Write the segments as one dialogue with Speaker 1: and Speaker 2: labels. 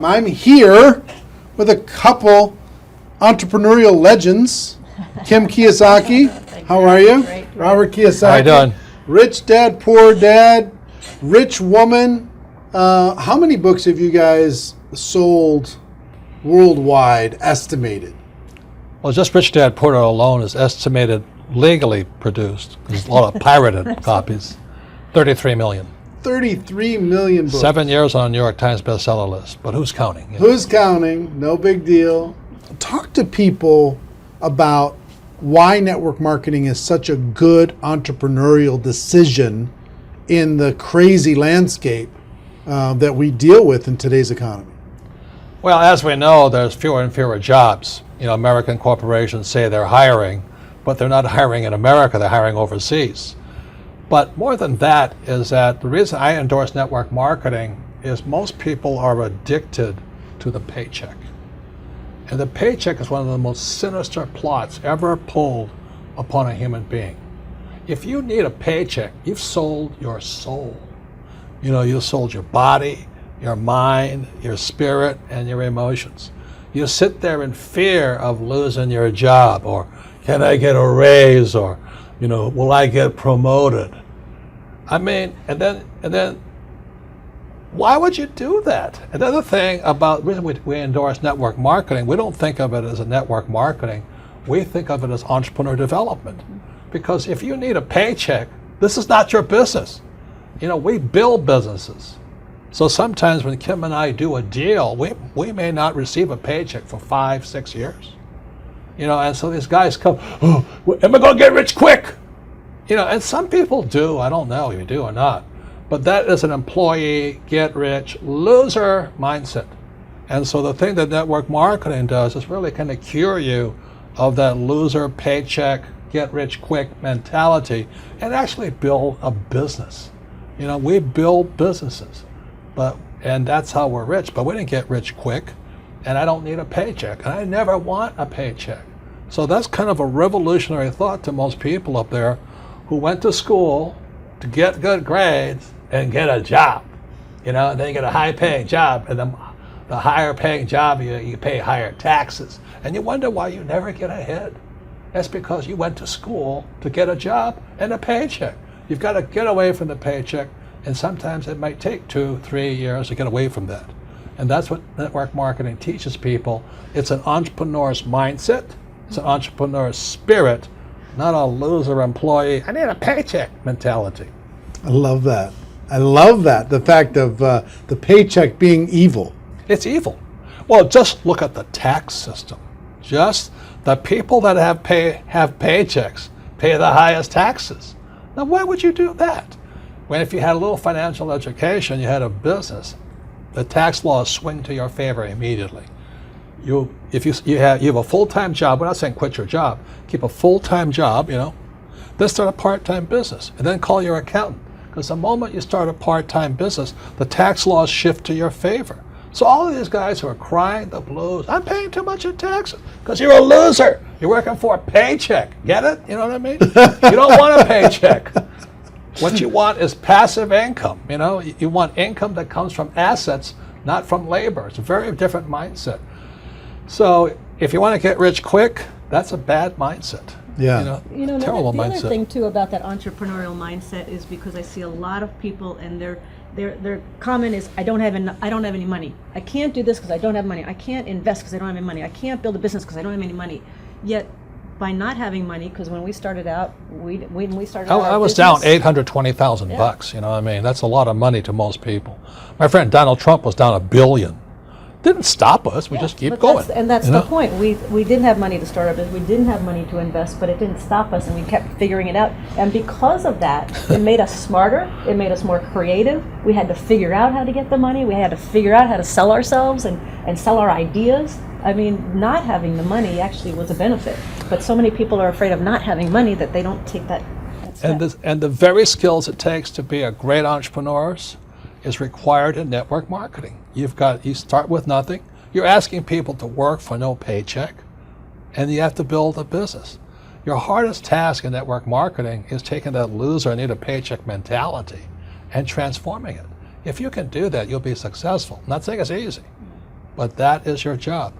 Speaker 1: I'm here with a couple entrepreneurial legends. Kim Kiyosaki, how are you?
Speaker 2: Great.
Speaker 1: Robert Kiyosaki.
Speaker 3: How you doing?
Speaker 1: Rich Dad, Poor Dad, Rich Woman. How many books have you guys sold worldwide, estimated?
Speaker 3: Well, just Rich Dad Poor Dad alone is estimated legally produced. There's a lot of pirated copies. 33 million.
Speaker 1: 33 million books.
Speaker 3: 7 years on a New York Times bestseller list, but who's counting? You know?
Speaker 1: Who's counting? No big deal. Talk to people about why network marketing is such a good entrepreneurial decision in the crazy landscape that we deal with in today's economy.
Speaker 3: Well, as we know, there's fewer and fewer jobs. You know, American corporations say they're hiring, but they're not hiring in America, they're hiring overseas. But more than that is that the reason I endorse network marketing is most people are addicted to the paycheck. And the paycheck is one of the most sinister plots ever pulled upon a human being. If you need a paycheck, you've sold your soul. You know, you sold your body, your mind, your spirit, and your emotions. You sit there in fear of losing your job, or can I get a raise, or, you know, will I get promoted? I mean, and then, why would you do that? Another thing about the reason we endorse network marketing, we don't think of it as a network marketing. We think of it as entrepreneur development. Because if you need a paycheck, this is not your business. You know, we build businesses. So sometimes when Kim and I do a deal, we may not receive a paycheck for 5-6 years. You know, and so these guys come, oh, am I going to get rich quick? You know, and some people do. I don't know if you do or not. But that is an employee, get rich, loser mindset. And so the thing that network marketing does is really kind of cure you of that loser paycheck, get rich quick mentality and actually build a business. You know, we build businesses, and that's how we're rich. But we didn't get rich quick, and I don't need a paycheck, and I never want a paycheck. So that's kind of a revolutionary thought to most people up there who went to school to get good grades and get a job. You know, and then you get a high-paying job, and then the higher-paying job, you pay higher taxes, and you wonder why you never get ahead. That's because you went to school to get a job and a paycheck. You've got to get away from the paycheck, and sometimes it might take 2-3 years to get away from that. And that's what network marketing teaches people. It's an entrepreneur's mindset, it's an entrepreneur's spirit, not a loser employee, I need a paycheck mentality.
Speaker 1: I love that. I love that, the fact of the paycheck being evil.
Speaker 3: It's evil. Well, just look at the tax system. Just the people that have paychecks pay the highest taxes. Now, why would you do that? When if you had a little financial education, you had a business, the tax laws swing to your favor immediately. If you have a full-time job, we're not saying quit your job, keep a full-time job, you know, then start a part-time business, and then call your accountant. Because the moment you start a part-time business, the tax laws shift to your favor. So all of these guys who are crying the blues, I'm paying too much in taxes, because you're a loser. You're working for a paycheck. Get it? You know what I mean? You don't want a paycheck. What you want is passive income. You know, you want income that comes from assets, not from labor. It's a very different mindset. So if you want to get rich quick, that's a bad mindset.
Speaker 1: Yeah.
Speaker 3: Terrible
Speaker 2: the
Speaker 3: mindset.
Speaker 2: other thing too about that entrepreneurial mindset is because I see a lot of people and their comment is I don't have any money. I can't do this because I don't have money. I can't invest because I don't have any money. I can't build a business because I don't have any money. Yet by not having money, because when we started out,
Speaker 3: I was down $820,000. You know what I mean? That's a lot of money to most people. My friend Donald Trump was down $1 billion. Didn't stop us. We just keep going.
Speaker 2: That's the point. We didn't have money to start our business. We didn't have money to invest, but it didn't stop us, and we kept figuring it out. And because of that, it made us smarter. It made us more creative. We had to figure out how to get the money. We had to figure out how to sell ourselves and sell our ideas. I mean, not having the money actually was a benefit. But so many people are afraid of not having money that they don't take that step.
Speaker 3: And the very skills it takes to be a great entrepreneur is required in network marketing. You start with nothing. You're asking people to work for no paycheck, and you have to build a business. Your hardest task in network marketing is taking that loser, need a paycheck mentality and transforming it. If you can do that, you'll be successful. I'm not saying it's easy, but that is your job.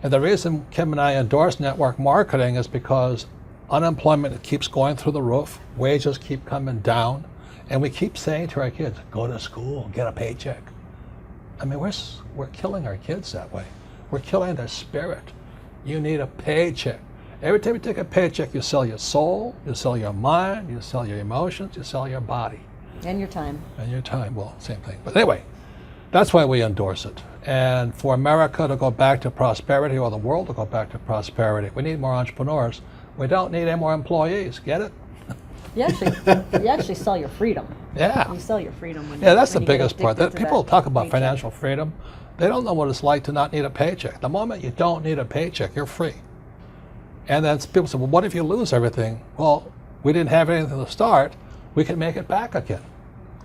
Speaker 3: And the reason Kim and I endorse network marketing is because unemployment keeps going through the roof, wages keep coming down, and we keep saying to our kids, go to school, get a paycheck. I mean, we're killing our kids that way. We're killing their spirit. You need a paycheck. Every time you take a paycheck, you sell your soul, you sell your mind, you sell your emotions, you sell your body.
Speaker 2: And your time.
Speaker 3: And your time, well, same thing. But anyway, that's why we endorse it. And for America to go back to prosperity, or the world to go back to prosperity, we need more entrepreneurs. We don't need any more employees. Get it?
Speaker 2: You actually sell your freedom.
Speaker 3: Yeah.
Speaker 2: You sell your freedom when
Speaker 3: Yeah, that's
Speaker 2: when
Speaker 3: the
Speaker 2: you get
Speaker 3: biggest part.
Speaker 2: addicted to
Speaker 3: People
Speaker 2: that
Speaker 3: talk about
Speaker 2: paycheck.
Speaker 3: financial freedom. They don't know what it's like to not need a paycheck. The moment you don't need a paycheck, you're free. And then people say, well, what if you lose everything? Well, we didn't have anything to start. We can make it back again.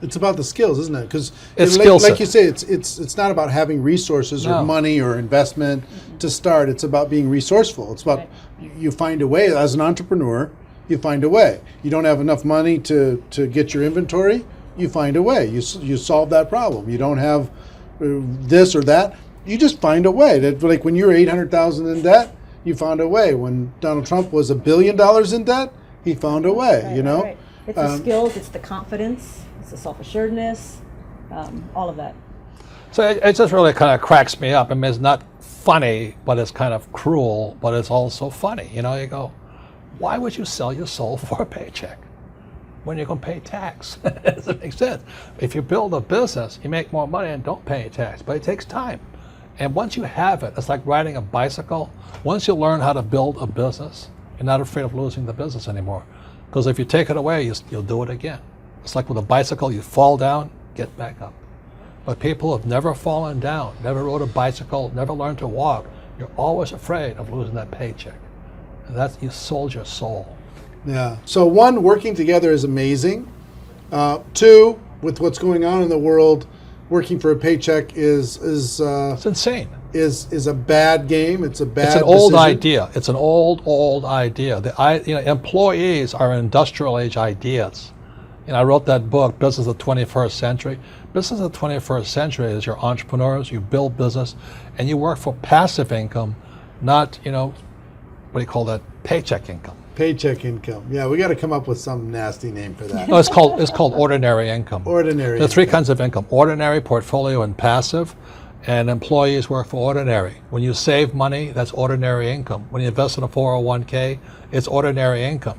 Speaker 1: It's about the skills, isn't it? Because
Speaker 3: It's skill set.
Speaker 1: like you say, it's not about having resources or
Speaker 3: No.
Speaker 1: money or investment to start. It's about being resourceful. It's about you find a way as an entrepreneur. You find a way. You don't have enough money to get your inventory. You find a way. You solve that problem. You don't have this or that. You just find a way. That, like when you're $800,000 in debt, you found a way. When Donald Trump was $1 billion in debt, he found a way.
Speaker 2: Right,
Speaker 1: you know.
Speaker 2: right. It's the skills, it's the confidence, it's the self-assuredness, all of that.
Speaker 3: So it just really kind of cracks me up. I mean, it's not funny, but it's kind of cruel, but it's also funny. You know, you go, why would you sell your soul for a paycheck when you're going to pay tax? It doesn't make sense. If you build a business, you make more money and don't pay tax, but it takes time. And once you have it, it's like riding a bicycle. Once you learn how to build a business, you're not afraid of losing the business anymore. Because if you take it away, you'll do it again. It's like with a bicycle, you fall down, get back up. But people have never fallen down, never rode a bicycle, never learned to walk. You're always afraid of losing that paycheck. And that's, you sold your soul.
Speaker 1: Yeah. So one, working together is amazing. Two, with what's going on in the world, working for a paycheck is
Speaker 3: It's insane.
Speaker 1: is a bad game. It's a bad.
Speaker 3: It's an old
Speaker 1: decision.
Speaker 3: idea. It's an old idea. Employees are industrial age ideas. I wrote that book, Business of the 21st Century. Business of the 21st Century is your entrepreneurs, you build business, and you work for passive income, not, what do you call that, paycheck income.
Speaker 1: Paycheck income. Yeah, we got to come up with some nasty name for that.
Speaker 3: No, it's called ordinary income.
Speaker 1: Ordinary.
Speaker 3: There are three kinds of income: ordinary, portfolio, and passive. And employees work for ordinary. When you save money, that's ordinary income. When you invest in a 401k, it's ordinary income.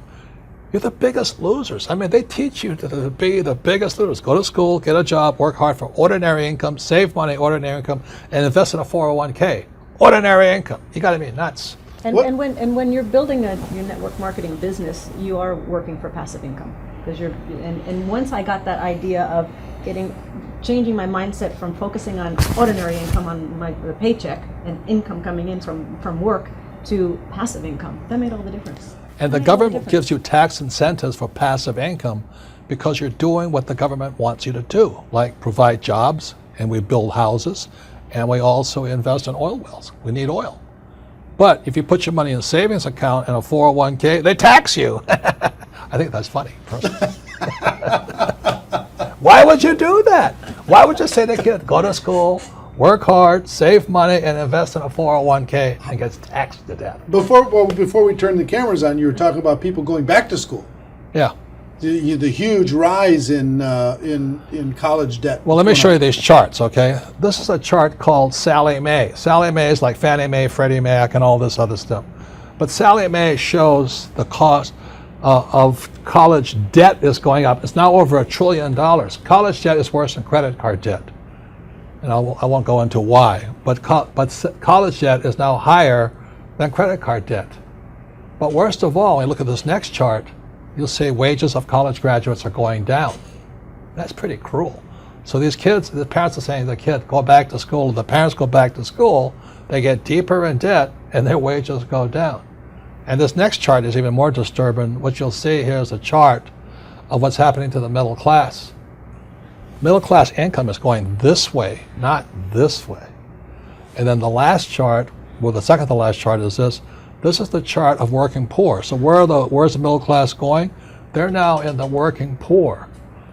Speaker 3: You're the biggest losers. I mean, they teach you to be the biggest losers. Go to school, get a job, work hard for ordinary income, save money, ordinary income, and invest in a 401k. Ordinary income. You got to be nuts.
Speaker 2: And,
Speaker 1: What-
Speaker 2: and when you're building your network marketing business, you are working for passive income because and once I got that idea of changing my mindset from focusing on ordinary income on the paycheck and income coming in from work to passive income, that made all the difference.
Speaker 3: And the government gives you tax incentives for passive income because you're doing what the government wants you to do, like provide jobs, and we build houses, and we also invest in oil wells. We need oil. But if you put your money in a savings account and a 401k, they tax you. I think that's funny, personally. Why would you do that? Why would you say to the kid, go to school, work hard, save money, and invest in a 401k and gets taxed to death?
Speaker 1: Before we turn the cameras on, you were talking about people going back to school.
Speaker 3: Yeah.
Speaker 1: The huge rise in college debt.
Speaker 3: Well, let me show you these charts, okay? This is a chart called Sallie Mae. Sallie Mae is like Fannie Mae, Freddie Mac, and all this other stuff. But Sallie Mae shows the cost of college debt is going up. It's now over $1 trillion. College debt is worse than credit card debt. And I won't go into why. But college debt is now higher than credit card debt. But worst of all, when you look at this next chart, you'll see wages of college graduates are going down. That's pretty cruel. So these kids, the parents are saying to the kid, go back to school. If the parents go back to school, they get deeper in debt and their wages go down. And this next chart is even more disturbing. What you'll see here is a chart of what's happening to the middle class. Middle class income is going this way, not this way. And then the last chart, well, the second to last chart is this. This is the chart of working poor. So where's the middle class going? They're now in the working poor.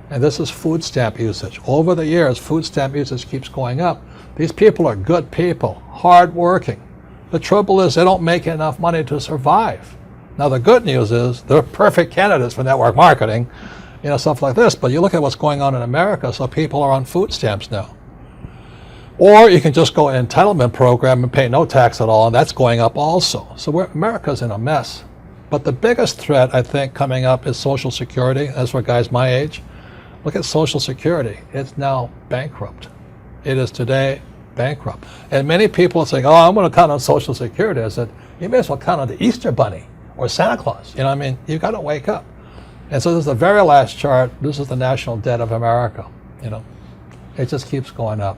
Speaker 3: And this is food stamp usage. Over the years, food stamp usage keeps going up. These people are good people, hardworking. The trouble is they don't make enough money to survive. Now the good news is they're perfect candidates for network marketing, stuff like this. But you look at what's going on in America, so people are on food stamps now. Or you can just go an entitlement program and pay no tax at all, and that's going up also. So America's in a mess. But the biggest threat, I think, coming up is Social Security. That's for guys my age. Look at Social Security. It's now bankrupt. It is today bankrupt. And many people are saying, I'm going to count on Social Security. I said, you may as well count on the Easter Bunny or Santa Claus. You've got to wake up. And so this is the very last chart. This is the national debt of America. It just keeps going up.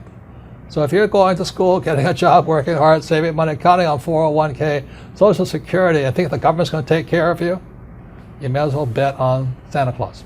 Speaker 3: So if you're going to school, getting a job, working hard, saving money, counting on 401k, Social Security, and think the government's going to take care of you, you may as well bet on Santa Claus.